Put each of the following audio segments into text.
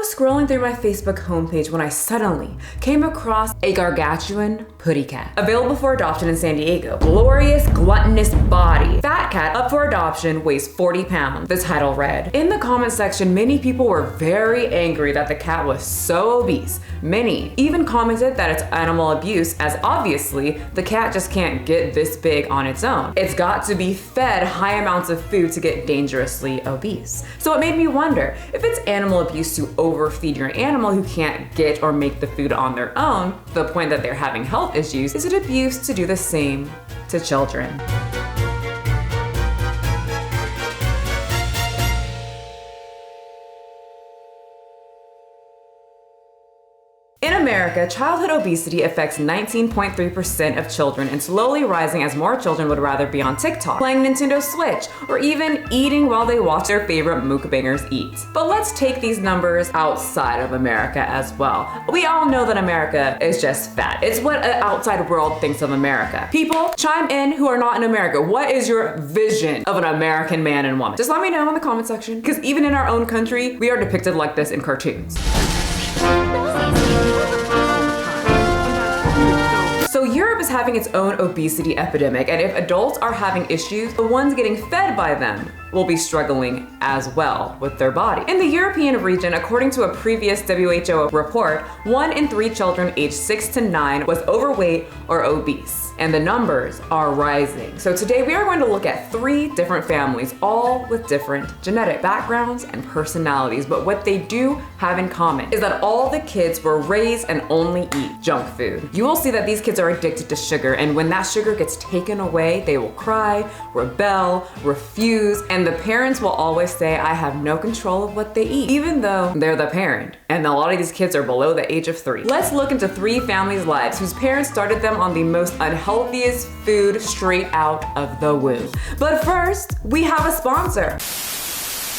was scrolling through my Facebook homepage when I suddenly came across a gargantuan putty cat. Available for adoption in San Diego. Glorious, gluttonous body. Fat cat up for adoption, weighs 40 pounds. The title read. In the comment section, many people were very angry that the cat was so obese. Many even commented that it's animal abuse, as obviously the cat just can't get this big on its own. It's got to be fed high amounts of food to get dangerously obese. So it made me wonder, if it's animal abuse to overfeed your animal who can't get or make the food on their own, to the point that they're having health issues, is it abuse to do the same to children? In America, childhood obesity affects 19.3% of children and slowly rising as more children would rather be on TikTok, playing Nintendo Switch, or even eating while they watch their favorite mukbangers eat. But let's take these numbers outside of America as well. We all know that America is just fat. It's what an outside world thinks of America. People, chime in who are not in America. What is your vision of an American man and woman? Just let me know in the comment section, because even in our own country, we are depicted like this in cartoons. So Europe is having its own obesity epidemic, and if adults are having issues, the ones getting fed by them will be struggling as well with their body. In the European region, according to a previous WHO report, 1 in 3 children aged 6 to 9 was overweight or obese, and the numbers are rising. So today we are going to look at 3 different families, all with different genetic backgrounds and personalities, but what they do have in common is that all the kids were raised and only eat junk food. You will see that these kids are addicted to sugar, and when that sugar gets taken away, they will cry, rebel, refuse, and the parents will always say, I have no control of what they eat, even though they're the parent. And a lot of these kids are below the age of 3. Let's look into 3 families' lives whose parents started them on the most unhealthiest food straight out of the womb. But first, we have a sponsor.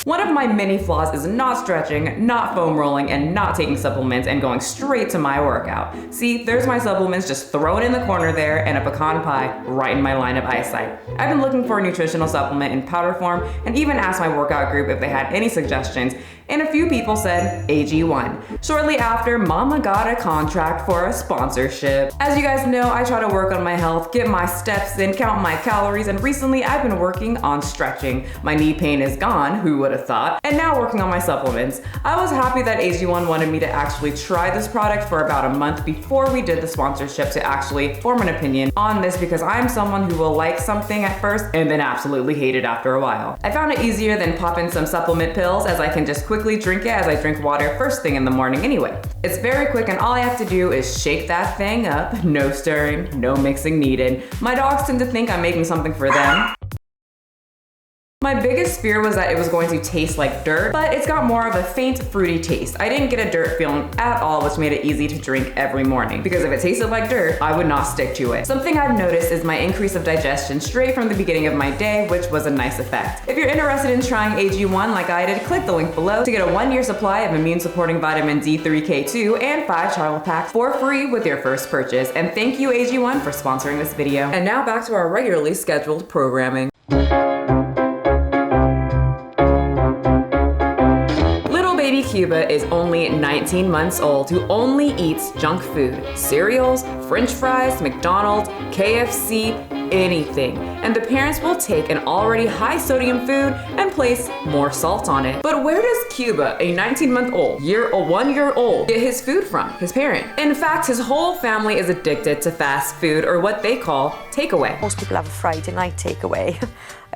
One of my many flaws is not stretching, not foam rolling, and not taking supplements and going straight to my workout. See, there's my supplements just thrown in the corner there, and a pecan pie right in my line of eyesight. I've been looking for a nutritional supplement in powder form and even asked my workout group if they had any suggestions, and a few people said AG1. Shortly after, Mama got a contract for a sponsorship. As you guys know, I try to work on my health, get my steps in, count my calories, and recently I've been working on stretching. My knee pain is gone, who would have thought, and now working on my supplements. I was happy that AG1 wanted me to actually try this product for about a month before we did the sponsorship to actually form an opinion on this, because I'm someone who will like something at first and then absolutely hate it after a while. I found it easier than popping some supplement pills, as I can just quickly drink it as I drink water first thing in the morning anyway. It's very quick, and all I have to do is shake that thing up. No stirring, no mixing needed. My dogs tend to think I'm making something for them. My biggest fear was that it was going to taste like dirt, but it's got more of a faint fruity taste. I didn't get a dirt feeling at all, which made it easy to drink every morning, because if it tasted like dirt, I would not stick to it. Something I've noticed is my increase of digestion straight from the beginning of my day, which was a nice effect. If you're interested in trying AG1 like I did, click the link below to get a 1-year supply of immune supporting vitamin D3K2 and 5 travel packs for free with your first purchase. And thank you AG1 for sponsoring this video. And now back to our regularly scheduled programming. Cuba is only 19 months old, who only eats junk food, cereals, French fries, McDonald's, KFC, anything. And the parents will take an already high sodium food and place more salt on it. But where does Cuba, a 19-month-old, 1-year-old, get his food from? His parent. In fact, his whole family is addicted to fast food, or what they call takeaway. Most people have a Friday night takeaway.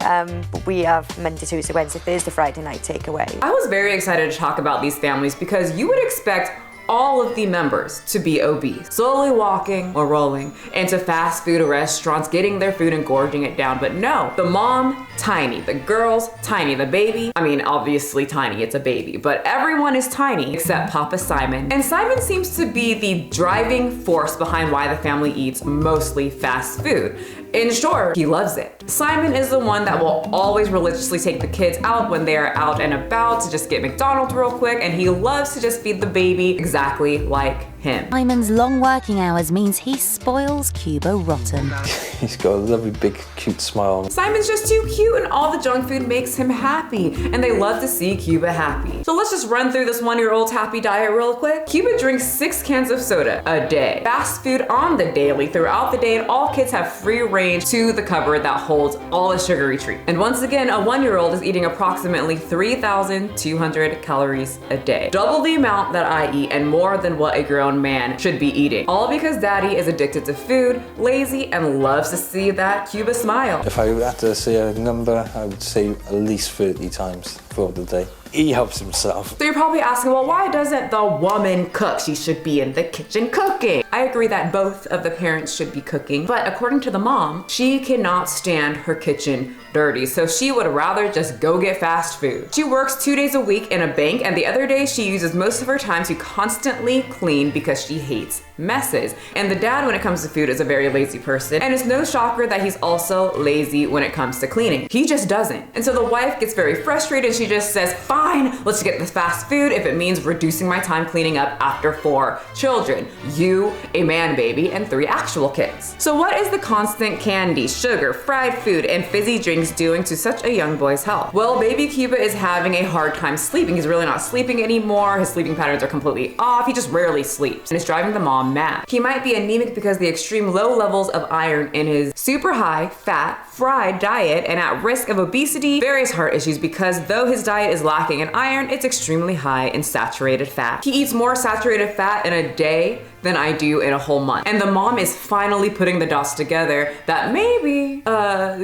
But we have Monday, Tuesday, Wednesday, Thursday, Friday night takeaway. I was very excited to talk about these families because you would expect all of the members to be obese, slowly walking or rolling into fast food restaurants, getting their food and gorging it down. But no, the mom, tiny, the girls, tiny, the baby, I mean, obviously tiny, it's a baby, but everyone is tiny except Papa Simon. And Simon seems to be the driving force behind why the family eats mostly fast food. In short, he loves it. Simon is the one that will always religiously take the kids out when they are out and about to just get McDonald's real quick, and he loves to just feed the baby exactly like him. Simon's long working hours means he spoils Cuba rotten. He's got a lovely, big, cute smile. Simon's just too cute and all the junk food makes him happy, and they love to see Cuba happy. So let's just run through this one-year-old's happy diet real quick. Cuba drinks 6 cans of soda a day. Fast food on the daily throughout the day, and all kids have free range to the cupboard that holds all the sugary treats. And once again, a 1-year-old is eating approximately 3,200 calories a day. Double the amount that I eat and more than what a grown man should be eating. All because daddy is addicted to food, lazy, and loves to see that Cuba smile. If I had to say a number, I would say at least 30 times throughout the day. He helps himself. So you're probably asking, well, why doesn't the woman cook? She should be in the kitchen cooking. I agree that both of the parents should be cooking, but according to the mom, she cannot stand her kitchen dirty, so she would rather just go get fast food. She works 2 days a week in a bank, and the other day she uses most of her time to constantly clean because she hates messes. And the dad, when it comes to food, is a very lazy person, and it's no shocker that he's also lazy when it comes to cleaning. He just doesn't. And so the wife gets very frustrated. She just says, fine, let's get this fast food if it means reducing my time cleaning up after 4 children. You, a man baby, and 3 actual kids. So what is the constant candy, sugar, fried food, and fizzy drinks doing to such a young boy's health? Well, baby Cuba is having a hard time sleeping. He's really not sleeping anymore. His sleeping patterns are completely off. He just rarely sleeps, and it's driving the mom mad. He might be anemic because the extreme low levels of iron in his super high fat fried diet, and at risk of obesity, various heart issues, because though his diet is lacking in iron, it's extremely high in saturated fat. He eats more saturated fat in a day than I do in a whole month. And the mom is finally putting the dots together that maybe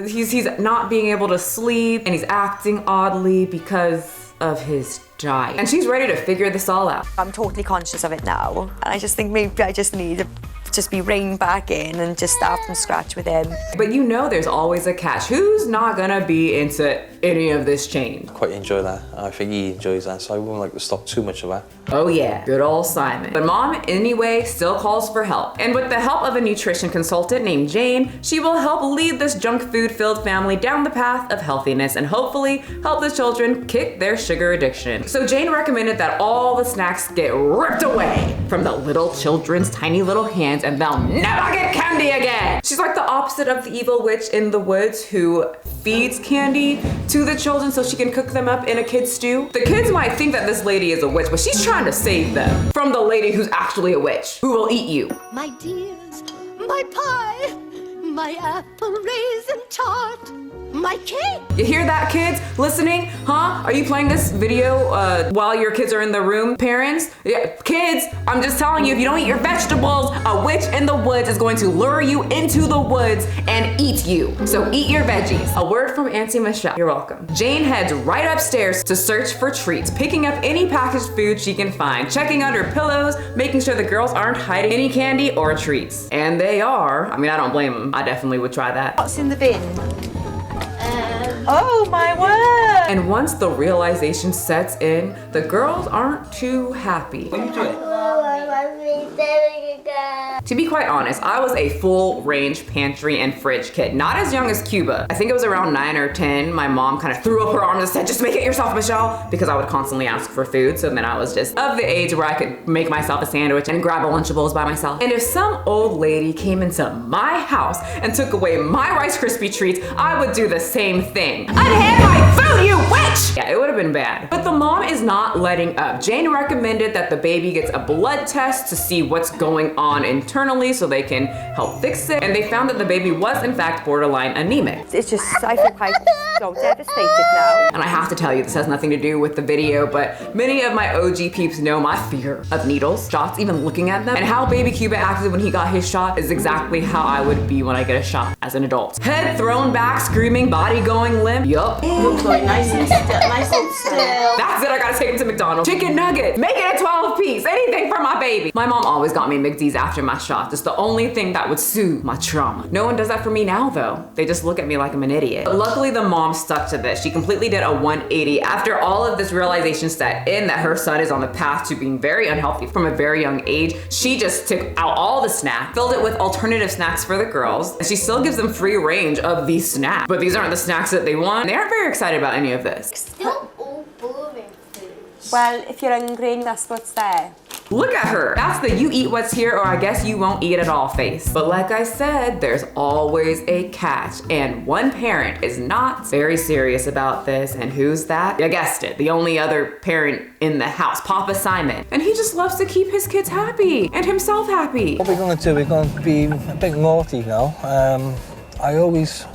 he's not being able to sleep and he's acting oddly because of his diet. And she's ready to figure this all out. I'm totally conscious of it now, and I just think maybe I just need to just be reined back in and just start from scratch with him. But you know there's always a catch. Who's not gonna be into any of this change? Quite enjoy that. I think he enjoys that, so I wouldn't like to stop too much of that. Oh yeah, good old Simon. But mom, anyway, still calls for help. And with the help of a nutrition consultant named Jane, she will help lead this junk food-filled family down the path of healthiness and hopefully help the children kick their sugar addiction. So Jane recommended that all the snacks get ripped away from the little children's tiny little hands and they'll never get candy again. She's like the opposite of the evil witch in the woods who feeds candy to the children so she can cook them up in a kid's stew. The kids might think that this lady is a witch, but she's trying to save them from the lady who's actually a witch, who will eat you. My dears, my pie, my apple raisin tart, my cake. You hear that, kids listening? Huh? Are you playing this video while your kids are in the room? Parents? Yeah, kids, I'm just telling you, if you don't eat your vegetables, a witch in the woods is going to lure you into the woods and eat you. So eat your veggies. A word from Auntie Michelle. You're welcome. Jane heads right upstairs to search for treats, picking up any packaged food she can find, checking under pillows, making sure the girls aren't hiding any candy or treats. And they are. I mean, I don't blame them. I definitely would try that. What's in the bin? Oh my word! And once the realization sets in, the girls aren't too happy. What are you doing? To be quite honest, I was a full range pantry and fridge kid, not as young as Cuba. I think it was around 9 or 10. My mom kind of threw up her arms and said, just make it yourself, Michelle, because I would constantly ask for food. So then I was just of the age where I could make myself a sandwich and grab a Lunchables by myself. And if some old lady came into my house and took away my Rice Krispie treats, I would do the same thing. I'd have my food, you witch! Yeah, it would have been bad. But the mom is not letting up. Jane recommended that the baby gets a blood test to see what's going on internally so they can help fix it. And they found that the baby was in fact borderline anemic. It's just, I feel quite so devastated now. And I have to tell you, this has nothing to do with the video, but many of my OG peeps know my fear of needles, shots, even looking at them. And how baby Cuba acted when he got his shot is exactly how I would be when I get a shot as an adult. Head thrown back, screaming, body going limp. Yup. Looks like nice and still. That's it, I gotta take him to McDonald's. Chicken nuggets, make it a 12-piece, anything for my baby. My mom always got me McD's after my shots. It's the only thing that would soothe my trauma. No one does that for me now though. They just look at me like I'm an idiot. But luckily the mom stuck to this. She completely did a 180 after all of this realization set in that her son is on the path to being very unhealthy from a very young age. She just took out all the snacks, filled it with alternative snacks for the girls, and she still gives them free range of these snacks. But these aren't the snacks that they want. They aren't very excited about any of this. Still all boring foods. Well, if you're hungry, that's what's there. Look at her. That's the you eat what's here or I guess you won't eat at all face. But like I said, there's always a catch, and one parent is not very serious about this. And who's that? You guessed it, the only other parent in the house, Papa Simon. And he just loves to keep his kids happy and himself happy. What we're going to do, we're going to be a bit naughty now. I always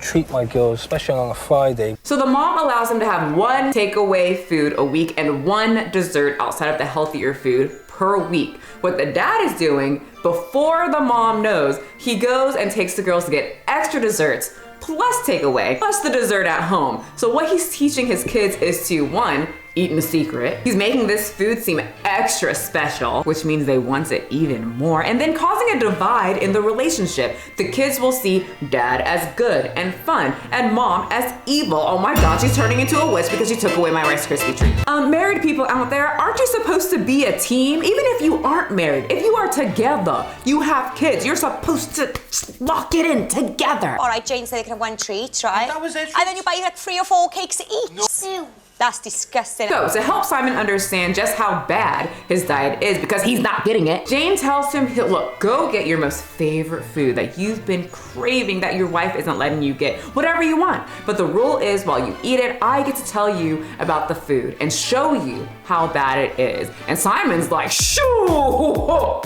treat my girls, especially on a Friday. So the mom allows them to have one takeaway food a week and one dessert outside of the healthier food per week. What the dad is doing, before the mom knows, he goes and takes the girls to get extra desserts plus takeaway, plus the dessert at home. So what he's teaching his kids is to, one, eat in a secret. He's making this food seem extra special, which means they want it even more, and then causing a divide in the relationship. The kids will see dad as good and fun, and mom as evil. Oh my God, she's turning into a witch because she took away my Rice Krispie treat. Married people out there, aren't you supposed to be a team? Even if you aren't married, if you are together, you have kids, you're supposed to lock it in together. All right, Jane said they can have one treat, right? That was it. And then you buy like 3 or 4 cakes each. No. That's disgusting. So to help Simon understand just how bad his diet is because he's not getting it, Jane tells him, look, go get your most favorite food that you've been craving that your wife isn't letting you get, whatever you want. But the rule is while you eat it, I get to tell you about the food and show you how bad it is. And Simon's like, shoo!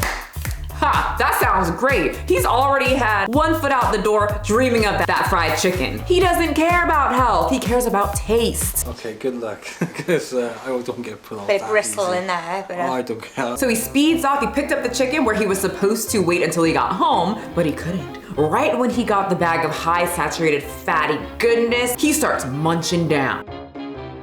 Ha, that sounds great. He's already had one foot out the door dreaming of that fried chicken. He doesn't care about health, he cares about taste. Okay, good luck, because I don't get put on Bit that bristle easy. in there, but Oh, I don't care. So he speeds off, he picked up the chicken where he was supposed to wait until he got home, but he couldn't. Right when he got the bag of high saturated fatty goodness, he starts munching down.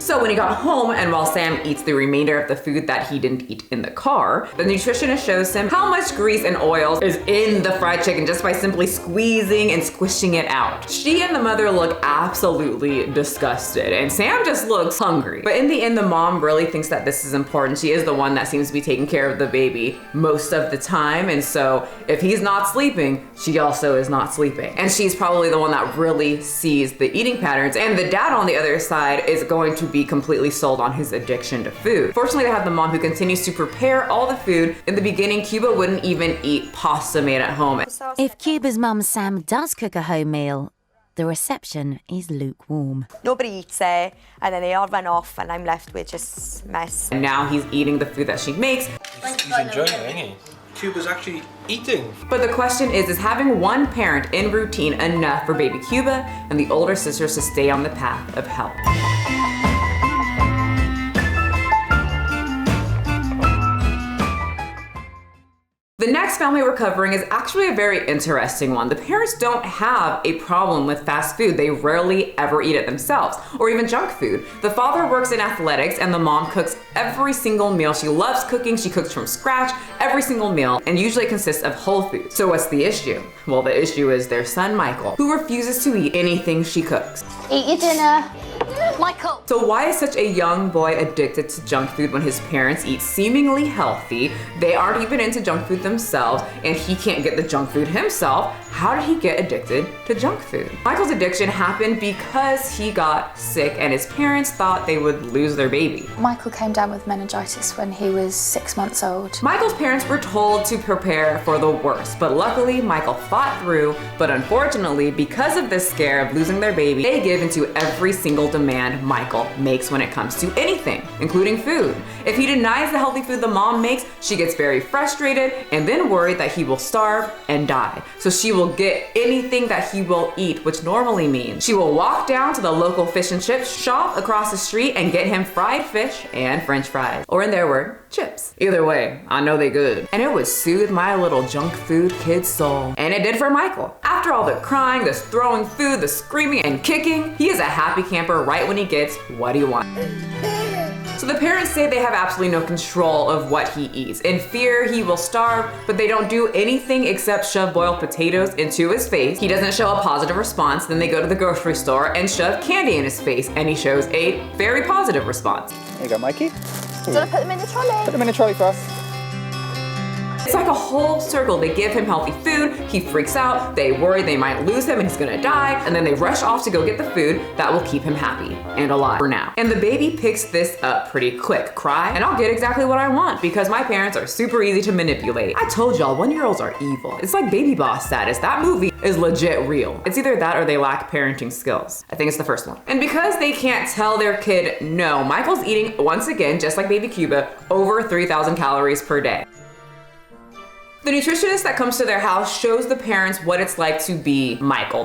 So when he got home and while Sam eats the remainder of the food that he didn't eat in the car, the nutritionist shows him how much grease and oils is in the fried chicken just by simply squeezing and squishing it out. She and the mother look absolutely disgusted and Sam just looks hungry. But in the end, the mom really thinks that this is important. She is the one that seems to be taking care of the baby most of the time. And so if he's not sleeping, she also is not sleeping. And she's probably the one that really sees the eating patterns. And the dad on the other side is going to be completely sold on his addiction to food. Fortunately, they have the mom who continues to prepare all the food. In the beginning, Cuba wouldn't even eat pasta made at home. If Cuba's mum Sam does cook a home meal, the reception is lukewarm. nobody eats there, and then they all run off, and I'm left with just mess. And now he's eating the food that she makes. He's enjoying it, isn't he? Cuba's actually eating. But the question is having one parent in routine enough for baby Cuba and the older sisters to stay on the path of health? The next family we're covering is actually a very interesting one. The parents don't have a problem with fast food. They rarely ever eat it themselves, or even junk food. The father works in athletics and the mom cooks every single meal. She loves cooking, she cooks from scratch every single meal, and usually consists of whole food. So what's the issue? Well, the issue is their son, Michael, who refuses to eat anything she cooks. Eat your dinner. Michael. So why is such a young boy addicted to junk food when his parents eat seemingly healthy? They aren't even into junk food themselves, and he can't get the junk food himself. How did he get addicted to junk food? Michael's addiction happened because he got sick and his parents thought they would lose their baby. Michael came down with meningitis when he was 6 months old. Michael's parents were told to prepare for the worst, but luckily Michael fought through. But unfortunately, because of this scare of losing their baby, they give into every single demand Michael makes when it comes to anything, including food. If he denies the healthy food the mom makes, she gets very frustrated and then worried that he will starve and die. So she will get anything that he will eat, which normally means she will walk down to the local fish and chip shop across the street and get him fried fish and french fries, or in their word, chips. Either way, I know they good. And it would soothe my little junk food kid's soul. And it did for Michael. After all the crying, the throwing food, the screaming and kicking, he is a happy camper right when he gets what he wants. So the parents say they have absolutely no control of what he eats. In fear he will starve, but they don't do anything except shove boiled potatoes into his face. He doesn't show a positive response. Then they go to the grocery store and shove candy in his face, and he shows a very positive response. There you go, Mikey. Do you want to put them in the trolley? Put them in a trolley first. It's like a whole circle. They give him healthy food, he freaks out, they worry they might lose him and he's gonna die, and then they rush off to go get the food that will keep him happy and alive for now. And the baby picks this up pretty quick. Cry, and I'll get exactly what I want because my parents are super easy to manipulate. I told y'all, 1-year-olds are evil. It's like baby boss status. That movie is legit real. It's either that or they lack parenting skills. I think it's the first one. And because they can't tell their kid no, Michael's eating, once again, just like baby Cuba, over 3,000 calories per day. The nutritionist that comes to their house shows the parents what it's like to be Michael.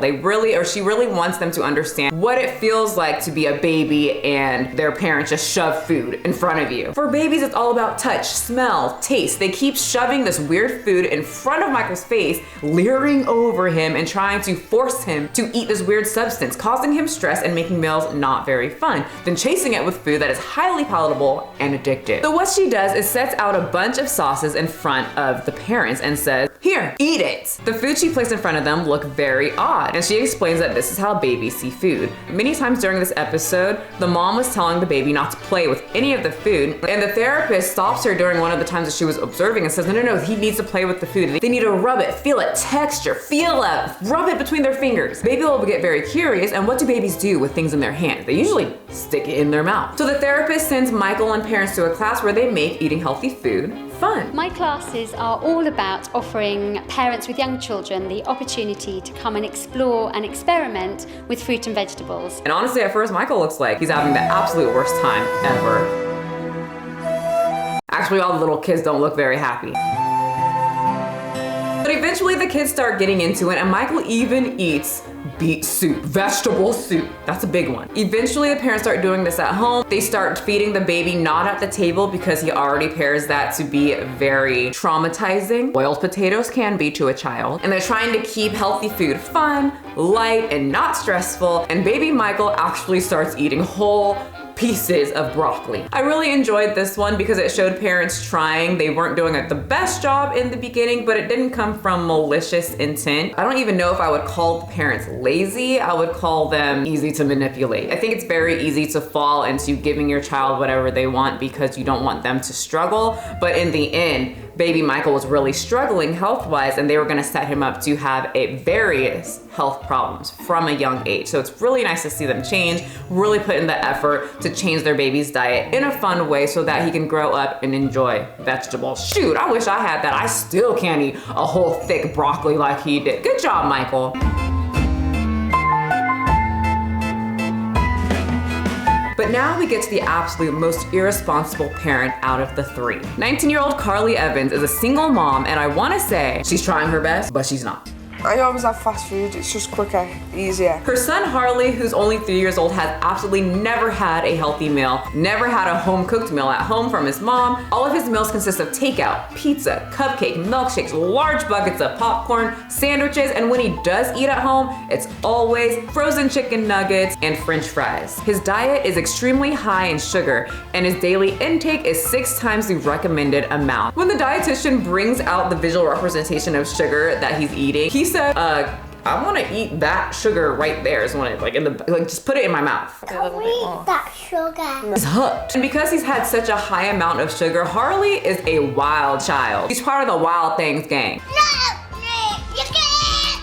She really wants them to understand what it feels like to be a baby and their parents just shove food in front of you. For babies, it's all about touch, smell, taste. They keep shoving this weird food in front of Michael's face, leering over him and trying to force him to eat this weird substance, causing him stress and making meals not very fun, then chasing it with food that is highly palatable and addictive. So what she does is sets out a bunch of sauces in front of the parents and says, "Here, eat it." The food she placed in front of them look very odd, and she explains that this is how babies see food. Many times during this episode, the mom was telling the baby not to play with any of the food, and the therapist stops her during one of the times that she was observing and says, no, he needs to play with the food. They need to rub it, feel it, texture, feel it, rub it between their fingers. Baby will get very curious, and what do babies do with things in their hands? They usually stick it in their mouth. So the therapist sends Michael and parents to a class where they make eating healthy food fun. My classes are all about offering parents with young children the opportunity to come and explore and experiment with fruit and vegetables. And honestly, at first, Michael looks like he's having the absolute worst time ever. Actually, all the little kids don't look very happy. But eventually the kids start getting into it, and Michael even eats beet soup, vegetable soup. That's a big one. Eventually the parents start doing this at home. They start feeding the baby not at the table because he already pairs that to be very traumatizing. Boiled potatoes can be to a child. And they're trying to keep healthy food fun, light, and not stressful. And baby Michael actually starts eating whole pieces of broccoli. I really enjoyed this one because it showed parents trying. They weren't doing the best job in the beginning, but it didn't come from malicious intent. I don't even know if I would call the parents lazy. I would call them easy to manipulate. I think it's very easy to fall into giving your child whatever they want because you don't want them to struggle. But in the end, baby Michael was really struggling health-wise, and they were gonna set him up to have various health problems from a young age. So it's really nice to see them change, really put in the effort to change their baby's diet in a fun way so that he can grow up and enjoy vegetables. Shoot, I wish I had that. I still can't eat a whole thick broccoli like he did. Good job, Michael. But now we get to the absolute most irresponsible parent out of the three. 19-year-old Carly Evans is a single mom, and I wanna say she's trying her best, but she's not. I always have fast food, it's just quicker, easier. Her son Harley, who's only 3 years old, has absolutely never had a healthy meal, never had a home-cooked meal at home from his mom. All of his meals consist of takeout, pizza, cupcake, milkshakes, large buckets of popcorn, sandwiches, and when he does eat at home, it's always frozen chicken nuggets and French fries. His diet is extremely high in sugar, and his daily intake is 6 times the recommended amount. When the dietitian brings out the visual representation of sugar that he's eating, he said, I want to eat that sugar right there. Is when just put it in my mouth. Can we eat that sugar? He's hooked. And because he's had such a high amount of sugar, Harley is a wild child. He's part of the Wild Things gang. No, you can't.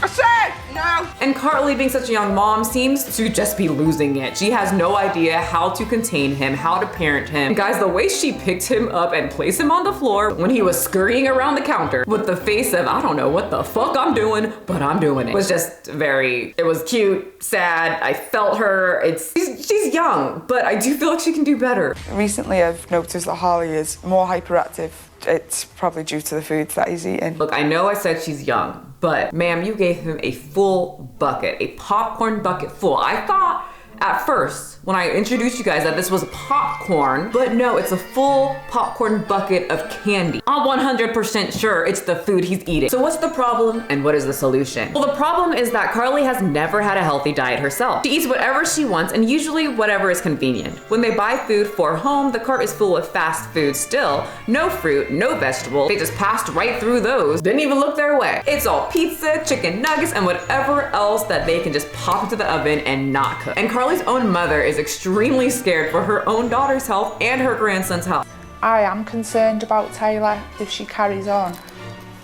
I said no. And Carly, being such a young mom, seems to just be losing it. She has no idea how to contain him, how to parent him. And guys, the way she picked him up and placed him on the floor when he was scurrying around the counter with the face of, I don't know what the fuck I'm doing, but I'm doing it, was just it was cute, sad. I felt her. She's young, but I do feel like she can do better. Recently I've noticed that Harley is more hyperactive. It's probably due to the foods that he's eating. Look, I know I said she's young, but ma'am, you gave him a full bucket, a popcorn bucket full. I thought at first, when I introduced you guys, that this was popcorn, but no, it's a full popcorn bucket of candy. I'm 100% sure it's the food he's eating. So what's the problem and what is the solution? Well, the problem is that Carly has never had a healthy diet herself. She eats whatever she wants and usually whatever is convenient. When they buy food for home, the cart is full of fast food still. No fruit, no vegetable. They just passed right through those, didn't even look their way. It's all pizza, chicken nuggets, and whatever else that they can just pop into the oven and not cook. And Carly's own mother is extremely scared for her own daughter's health and her grandson's health. I am concerned about Taylor. If she carries on,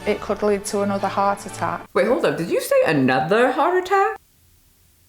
it could lead to another heart attack. Wait, hold up. Did you say another heart attack?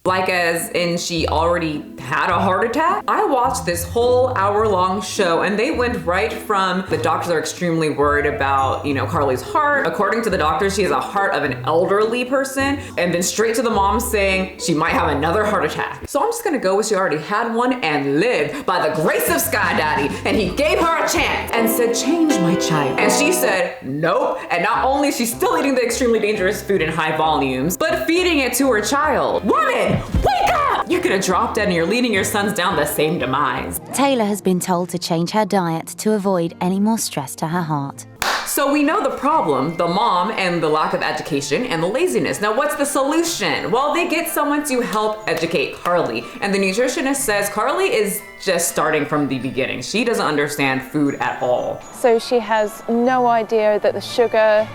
Like as in she already had a heart attack? I watched this whole hour-long show and they went right from the doctors are extremely worried about, Carly's heart. According to the doctors, she has a heart of an elderly person, and then straight to the mom saying she might have another heart attack. So I'm just gonna go with she already had one and lived by the grace of Sky Daddy, and he gave her a chance and said, change my child. And she said, nope. And not only is she still eating the extremely dangerous food in high volumes, but feeding it to her child. Woman! Wake up! You're gonna drop dead and you're leading your sons down the same demise. Taylor has been told to change her diet to avoid any more stress to her heart. So we know the problem, the mom and the lack of education and the laziness. Now what's the solution? Well, they get someone to help educate Carly. And the nutritionist says Carly is just starting from the beginning. She doesn't understand food at all. So she has no idea that the sugar,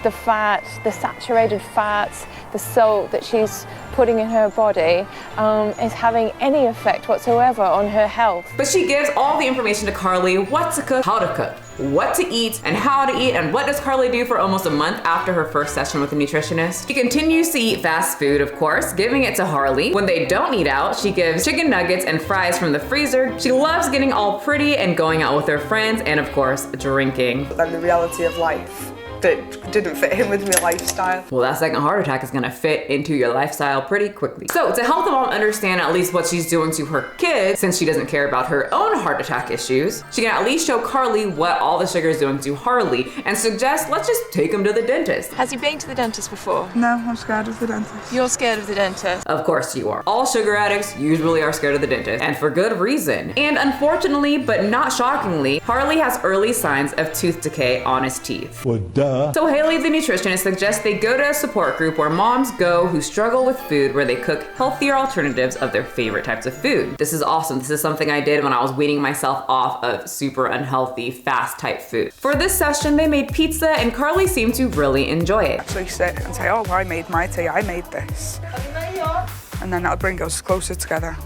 the fat, the saturated fats, the salt that she's putting in her body is having any effect whatsoever on her health. But she gives all the information to Carly, what to cook, how to cook, what to eat, and how to eat. And what does Carly do for almost a month after her first session with the nutritionist? She continues to eat fast food, of course, giving it to Harley. When they don't eat out, she gives chicken nuggets and fries from the freezer. She loves getting all pretty and going out with her friends, and of course, drinking. But then the reality of life that didn't fit in with my lifestyle. Well, that second heart attack is gonna fit into your lifestyle pretty quickly. So to help the mom understand at least what she's doing to her kids, since she doesn't care about her own heart attack issues, she can at least show Carly what all the sugar is doing to Harley and suggest, let's just take him to the dentist. Has he been to the dentist before? No, I'm scared of the dentist. You're scared of the dentist? Of course you are. All sugar addicts usually are scared of the dentist, and for good reason. And unfortunately, but not shockingly, Harley has early signs of tooth decay on his teeth. Well, duh. So Haley, the nutritionist, suggests they go to a support group where moms go who struggle with food, where they cook healthier alternatives of their favorite types of food. This is awesome. This is something I did when I was weaning myself off of super unhealthy, fast type food. For this session, they made pizza and Carly seemed to really enjoy it. Actually sit and say, oh, I made my tea, I made this. And then that'll bring us closer together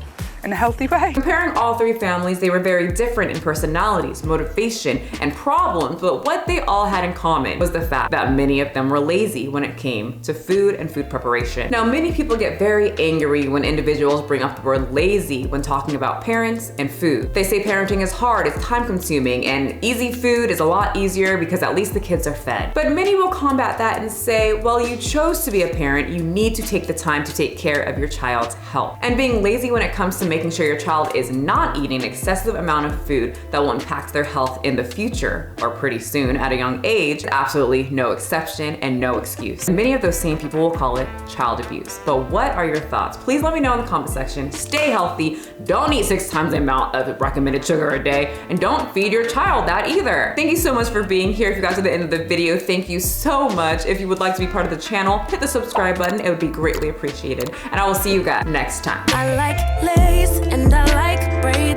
in a healthy way. Comparing all three families, they were very different in personalities, motivation, and problems, but what they all had in common was the fact that many of them were lazy when it came to food and food preparation. Now, many people get very angry when individuals bring up the word lazy when talking about parents and food. They say parenting is hard, it's time-consuming, and easy food is a lot easier because at least the kids are fed. But many will combat that and say, well, you chose to be a parent, you need to take the time to take care of your child's health. And being lazy when it comes to making sure your child is not eating an excessive amount of food that will impact their health in the future or pretty soon at a young age, absolutely no exception and no excuse. Many of those same people will call it child abuse. But what are your thoughts? Please let me know in the comment section. Stay healthy, don't eat 6 times the amount of recommended sugar a day, and don't feed your child that either. Thank you so much for being here. If you got to the end of the video, thank you so much. If you would like to be part of the channel, hit the subscribe button. It would be greatly appreciated. And I will see you guys next time. I like lace and I like braids.